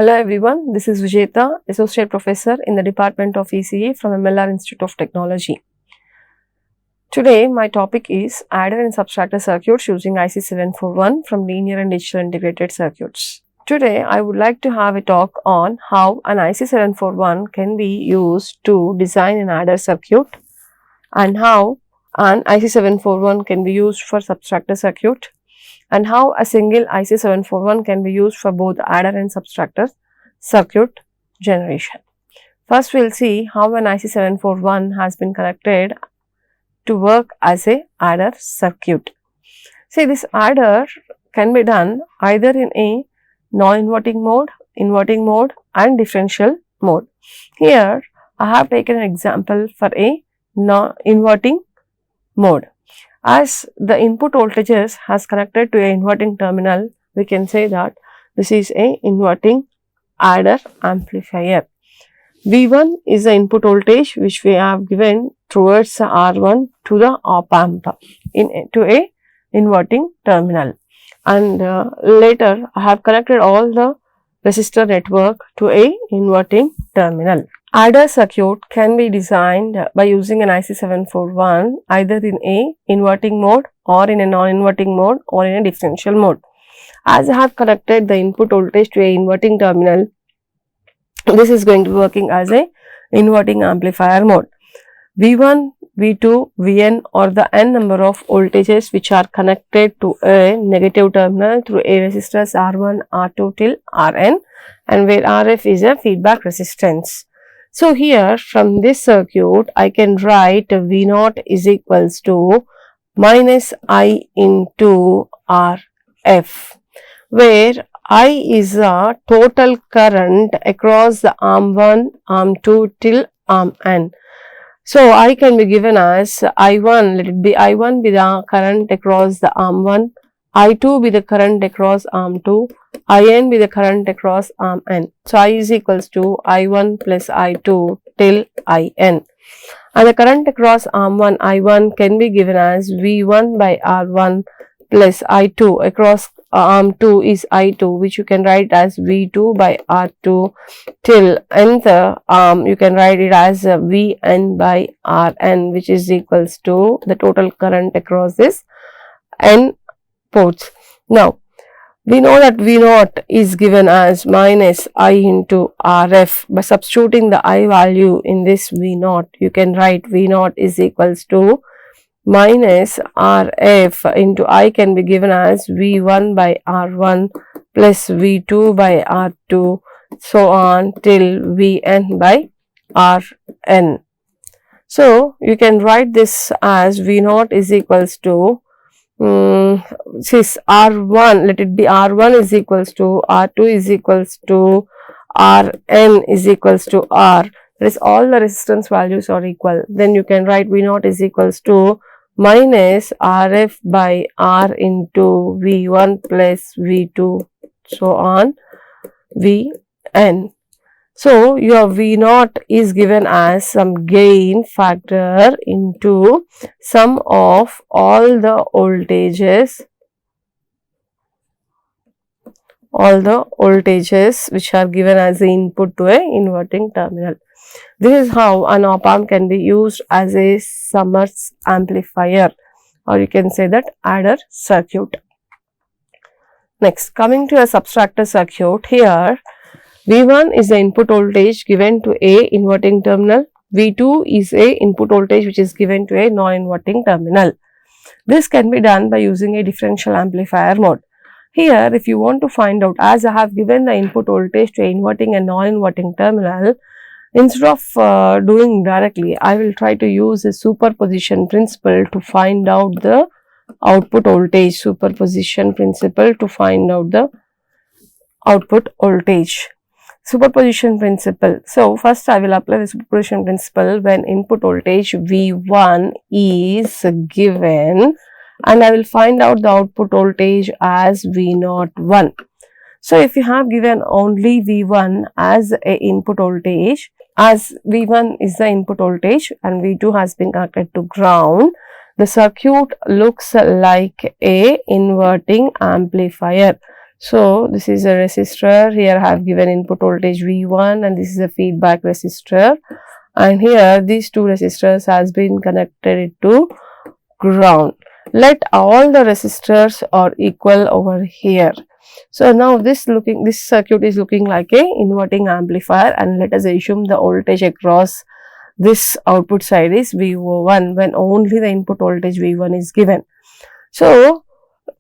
Hello everyone, this is Vijetha, Associate Professor in the Department of ECE from MLR Institute of Technology. Today my topic is adder and subtractor circuits using IC741 from linear and digital integrated circuits. Today I would like to have a talk on how an IC741 can be used to design an adder circuit and how an IC741 can be used for subtractor circuit, and how a single IC741 can be used for both adder and subtractor circuit generation. First, we will see how an IC741 has been connected to work as a adder circuit. See, this adder can be done either in a non-inverting mode, inverting mode and differential mode. Here, I have taken an example for a non-inverting mode. As the input voltages has connected to a inverting terminal, we can say that this is a inverting adder amplifier. V1 is the input voltage which we have given towards the R1 to the op amp to a inverting terminal, and later I have connected all the resistor network to a inverting terminal. Adder circuit can be designed by using an IC741 either in a inverting mode or in a non-inverting mode or in a differential mode. As I have connected the input voltage to a inverting terminal, this is going to be working as a inverting amplifier mode. V1, V2, Vn or the n number of voltages which are connected to a negative terminal through a resistors R1, R2 till Rn, and where Rf is a feedback resistance. So here from this circuit I can write V0 is equals to minus I into Rf, where I is the total current across the arm 1, arm 2 till arm n. So I can be given as I1, let it be I1 be the current across the arm 1, I2 be the current across arm 2, In be the current across arm n. So I is equals to I1 plus I2 till In. And the current across arm 1 I1 can be given as V1 by R1 plus I2 across arm 2 is I2, which you can write as V2 by R2 till nth arm you can write it as Vn by Rn, which is equals to the total current across this n ports. Now we know that V0 is given as minus I into Rf. By substituting the I value in this V0, you can write V0 is equals to minus Rf into I can be given as V1 by R1 plus V2 by R2 so on till Vn by Rn. So you can write this as V0 is equals to this R1, let it be R1 is equals to R2 is equals to Rn is equals to R. That is, all the resistance values are equal. Then you can write V0 is equals to minus Rf by R into V1 plus V2 so on Vn. So your V0 is given as some gain factor into sum of all the voltages which are given as the input to a inverting terminal. This is how an op amp can be used as a Summers amplifier, or you can say that adder circuit. Next, coming to a subtractor circuit, here V1 is the input voltage given to a inverting terminal, V2 is a input voltage which is given to a non-inverting terminal. This can be done by using a differential amplifier mode. Here, if you want to find out, as I have given the input voltage to a inverting and non-inverting terminal, instead of doing directly, I will try to use a superposition principle to find out the output voltage. Superposition principle to find out the output voltage. Superposition principle. So first I will apply the superposition principle when input voltage V1 is given, and I will find out the output voltage as V01. So if you have given only V1 as a input voltage, as V1 is the input voltage and V2 has been connected to ground, the circuit looks like a inverting amplifier. So this is a resistor. Here I have given input voltage V1 and this is a feedback resistor. And here these two resistors has been connected to ground. Let all the resistors are equal over here. So now this circuit is looking like a inverting amplifier, and let us assume the voltage across this output side is VO1 when only the input voltage V1 is given. So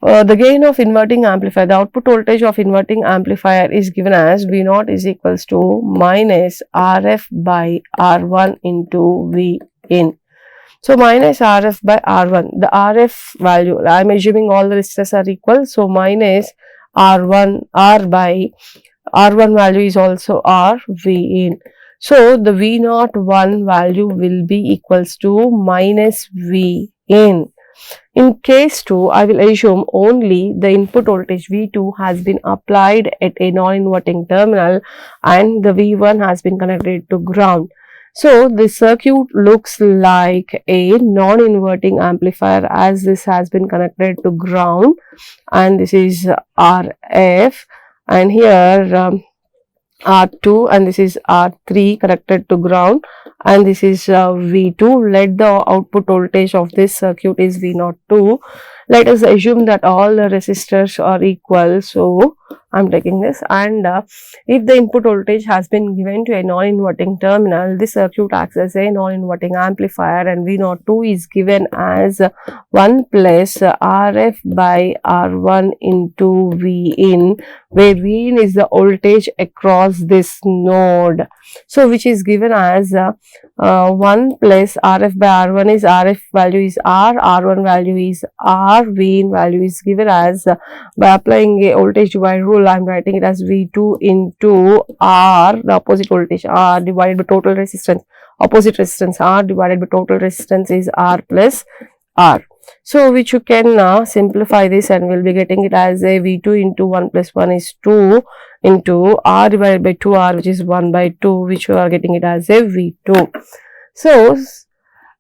the gain of inverting amplifier, the output voltage of inverting amplifier is given as V0 is equals to minus RF by R1 into Vin. So minus RF by R1, the RF value, I am assuming all the resistors are equal, so minus R1, R by R1 value is also R Vin. So the V01 value will be equals to minus Vin. In case 2, I will assume only the input voltage V2 has been applied at a non-inverting terminal and the V1 has been connected to ground. So the circuit looks like a non-inverting amplifier as this has been connected to ground, and this is RF, and here R2 and this is R3 connected to ground, and this is V2. Let the output voltage of this circuit is V02. Let us assume that all the resistors are equal. So I am taking this, and if the input voltage has been given to a non-inverting terminal, this circuit acts as a non-inverting amplifier, and V02 is given as 1 plus RF by R1 into Vin, where Vin is the voltage across this node. So which is given as 1 plus RF by R1 is RF value is R, R1 value is R, Vin value is given as by applying a voltage divide rule. I am writing it as V2 into R, the opposite voltage R divided by total resistance, opposite resistance R divided by total resistance is R plus R. So which you can simplify this, and we will be getting it as a V2 into 1 plus 1 is 2 into R divided by 2R, which is 1 by 2, which you are getting it as a V2. So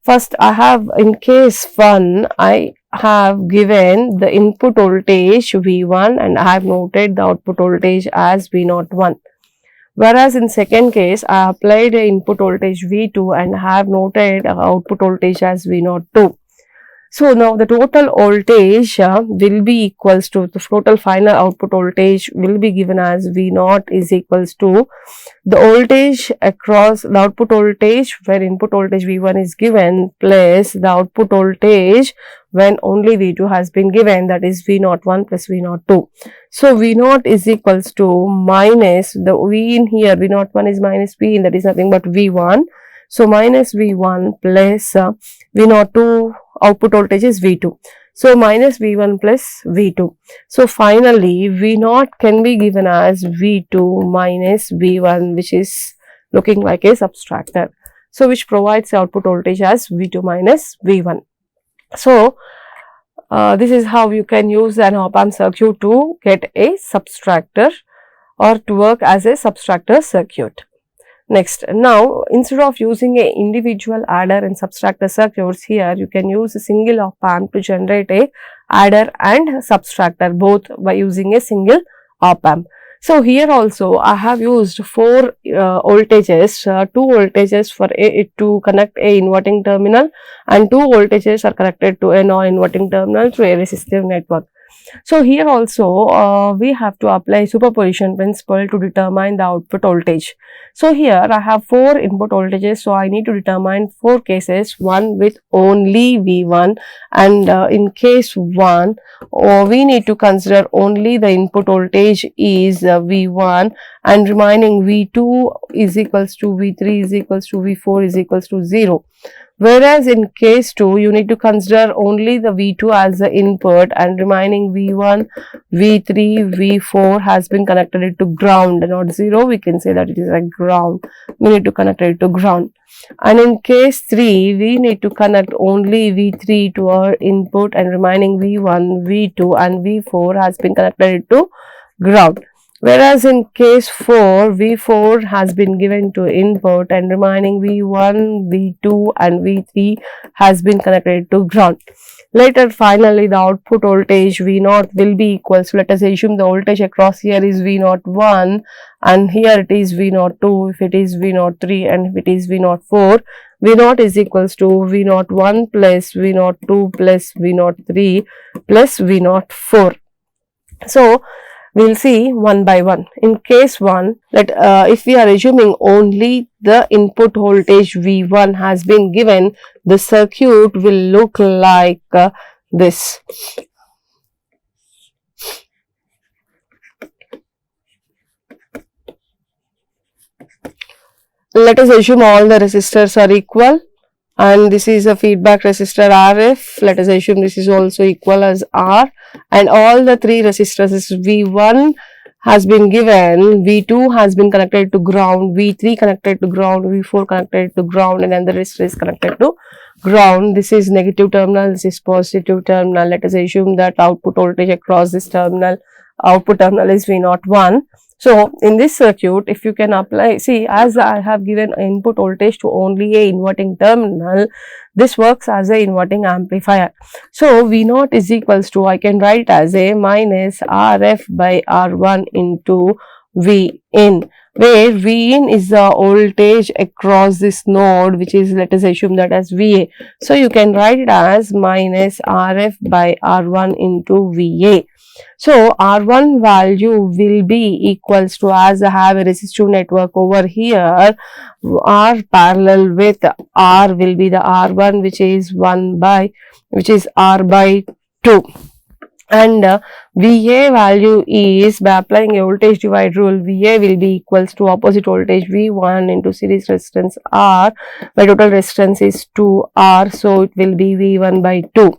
first I have, in case 1, I have given the input voltage V1 and I have noted the output voltage as V01. Whereas in second case, I applied the input voltage V2 and have noted output voltage as V02. So now the total voltage will be equals to, the total final output voltage will be given as V0 is equals to the voltage across the output voltage where input voltage V1 is given plus the output voltage when only V2 has been given, that is V01 plus V02. So V0 is equals to minus the V in here, V01 is minus V in, that is nothing but V1. So minus V1 plus V02 output voltage is V2. So minus V1 plus V2. So finally V0 can be given as V2 minus V1, which is looking like a subtractor. So which provides the output voltage as V2 minus V1. So this is how you can use an op-amp circuit to get a subtractor or to work as a subtractor circuit. Next, now instead of using a individual adder and subtractor circuits, here you can use a single op-amp to generate a adder and subtractor both by using a single op-amp. So here also I have used 4 voltages, 2 voltages for to connect a inverting terminal and 2 voltages are connected to a non-inverting terminal through a resistive network. So here also we have to apply superposition principle to determine the output voltage. So here I have 4 input voltages, so I need to determine 4 cases, one with only V1, and in case 1 we need to consider only the input voltage is V1 and remaining V2 is equals to V3 is equals to V4 is equals to 0. Whereas in case 2, you need to consider only the V2 as the input and remaining V1, V3, V4 has been connected to ground, not 0. We can say that it is a ground. We need to connect it to ground. And in case 3, we need to connect only V3 to our input and remaining V1, V2 and V4 has been connected to ground. Whereas in case 4, V4 has been given to input and remaining V1, V2 and V3 has been connected to ground. Later, finally, the output voltage V0 will be equal. So, let us assume the voltage across here is V01 and here it is V02, if it is V03 and if it is V04. V0 is equals to V01 plus V02 plus V03 plus V04. So, we will see one by one. In case 1, if we are assuming only the input voltage V1 has been given, the circuit will look like this. Let us assume all the resistors are equal. And this is a feedback resistor RF. Let us assume this is also equal as R, and all the 3 resistors is V1 has been given, V2 has been connected to ground, V3 connected to ground, V4 connected to ground, and then the resistor is connected to ground. This is negative terminal, this is positive terminal. Let us assume that output voltage across this terminal, output terminal is V01. So, in this circuit, if you can apply, see, as I have given input voltage to only a inverting terminal, this works as a inverting amplifier. So, V0 is equals to, I can write it as a minus RF by R1 into Vin, where Vin is the voltage across this node, which is, let us assume that as Va. So, you can write it as minus RF by R1 into Va. So, R1 value will be equals to, as I have a resistive network over here, R parallel with R will be the R1, which is R by 2. And Va value is, by applying a voltage divide rule, Va will be equals to opposite voltage V1 into series resistance R, by total resistance is 2R, so it will be V1 by 2.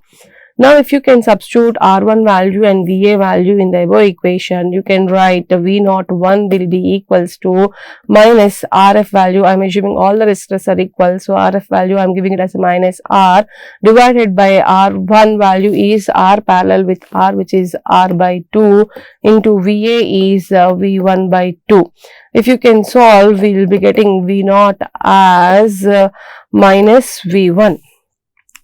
Now, if you can substitute R1 value and Va value in the above equation, you can write V01 will be equals to minus RF value. I am assuming all the resistors are equal. So, RF value I am giving it as a minus R divided by R1 value is R parallel with R, which is R by 2 into Va is V1 by 2. If you can solve, we will be getting V0 as minus V1.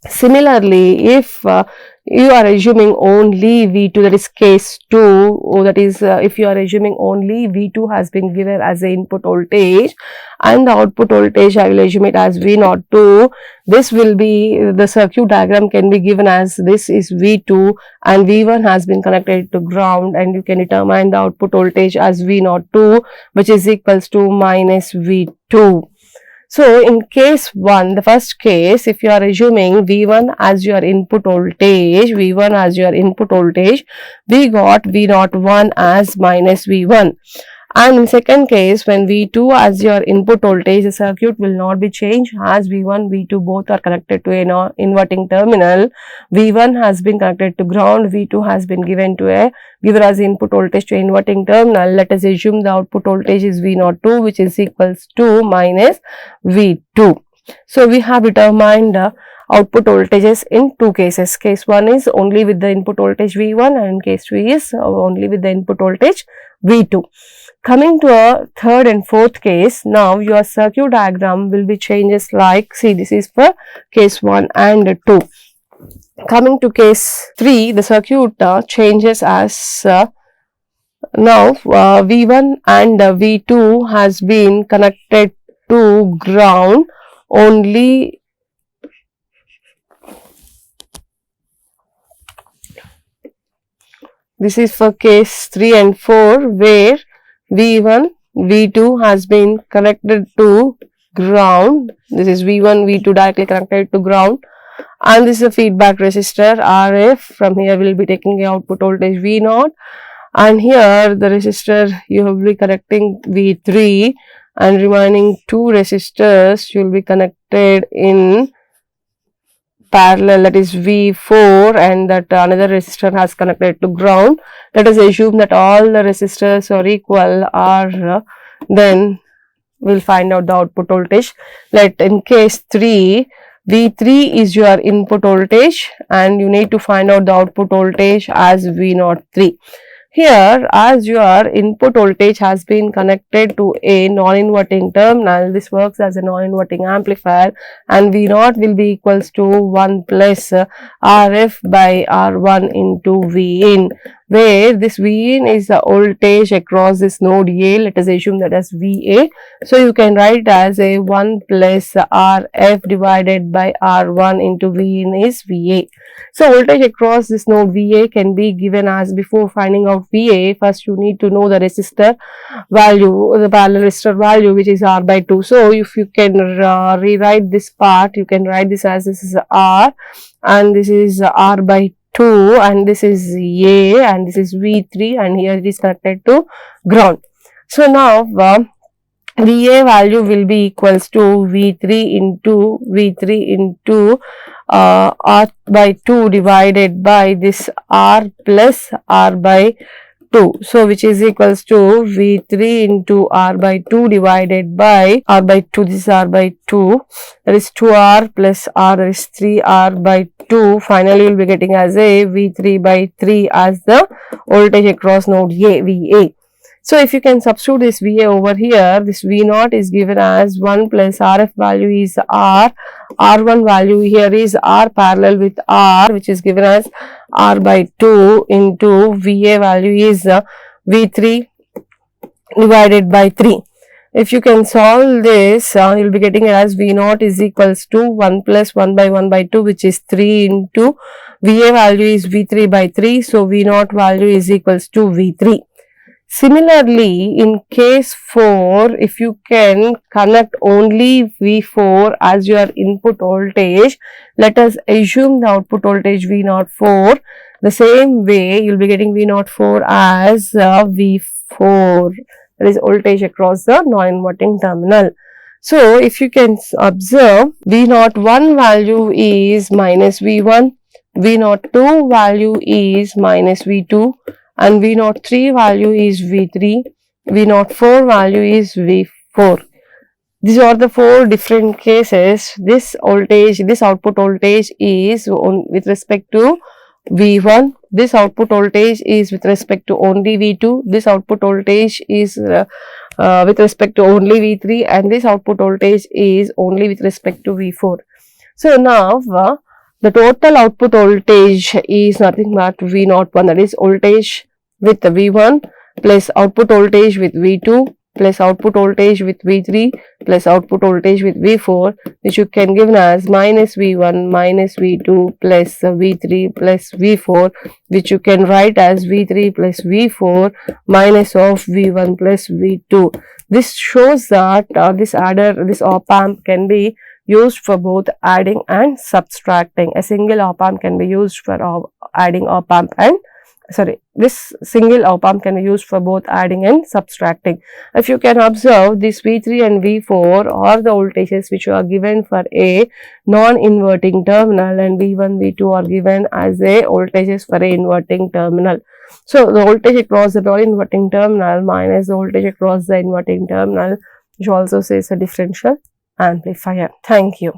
Similarly, if you are assuming only V2, that is case 2, that is if you are assuming only V2 has been given as the input voltage and the output voltage, I will assume it as V02, this will be, the circuit diagram can be given as this is V2 and V1 has been connected to ground, and you can determine the output voltage as V02, which is equals to minus V2. So, in case 1, the first case, if you are assuming V1 as your input voltage, we got V01 as minus V1. And in second case, when V2 as your input voltage, the circuit will not be changed as V1, V2 both are connected to an inverting terminal. V1 has been connected to ground, V2 has been given as input voltage to inverting terminal. Let us assume the output voltage is V02, which is equals to minus V2. So, we have determined output voltages in 2 cases. Case 1 is only with the input voltage V1 and case 2 is only with the input voltage V2. Coming to a third and fourth case, now your circuit diagram will be changes like, see, this is for case 1 and 2. Coming to case 3, the circuit changes as now V1 and V2 has been connected to ground only. This is for case 3 and 4 where V1, V2 has been connected to ground. This is V1, V2 directly connected to ground, and this is a feedback resistor RF. From here we will be taking the output voltage V0, and here the resistor you will be connecting V3, and remaining 2 resistors you will be connected in parallel, that is V4, and that another resistor has connected to ground. Let us assume that all the resistors are equal, then we will find out the output voltage. In case 3, V3 is your input voltage and you need to find out the output voltage as V03. Here, as your input voltage has been connected to a non-inverting terminal, this works as a non-inverting amplifier, and V0 will be equals to 1 plus RF by R1 into Vin, where this Vin is the voltage across this node A. Let us assume that as VA. So you can write it as a 1 plus RF divided by R1 into Vin is VA. So voltage across this node VA can be given as, before finding out VA, first you need to know the resistor value, the parallel resistor value, which is R by 2. So if you can rewrite this part, you can write this as, this is R and this is R by 2 and this is A and this is V3 and here it is connected to ground. So now VA value will be equals to V3 into R by 2 divided by this R plus R by 2. So which is equals to V3 into R by 2 divided by R by 2. This is R by 2. That is 2R plus R, that is 3R by 2. Finally, you will be getting as a V3 by 3 as the voltage across node A, VA. So if you can substitute this VA over here, this V0 is given as 1 plus RF value is R, R1 value here is R parallel with R, which is given as R by 2 into VA value is V3 divided by 3. If you can solve this, you will be getting it as V0 is equals to 1 plus 1 by 1 by 2, which is 3 into VA value is V3 by 3. So V0 value is equals to V3. Similarly, in case 4, if you can connect only V4 as your input voltage, let us assume the output voltage V04. The same way, you will be getting V04 as V4, that is voltage across the non-inverting terminal. So, if you can observe, V01 value is minus V1, V02 value is minus V2, and V03 value is V3, V04 value is V4. These are the 4 different cases. This voltage, this output voltage is with respect to V1, this output voltage is with respect to only V2, this output voltage is with respect to only V3, and this output voltage is only with respect to V4. So now the total output voltage is nothing but V01, that is voltage with V1 plus output voltage with V2 plus output voltage with V3 plus output voltage with V4, which you can give as minus V1 minus V2 plus V3 plus V4, which you can write as V3 plus V4 minus of V1 plus V2. This shows that this op-amp can be used for both adding and subtracting. A single op-amp can be used for adding op-amp and this single op-amp can be used for both adding and subtracting. If you can observe, this V3 and V4 are the voltages which are given for a non-inverting terminal, and V1, V2 are given as a voltages for a inverting terminal. So the voltage across the non-inverting terminal minus the voltage across the inverting terminal, which also says a differential amplifier. Thank you.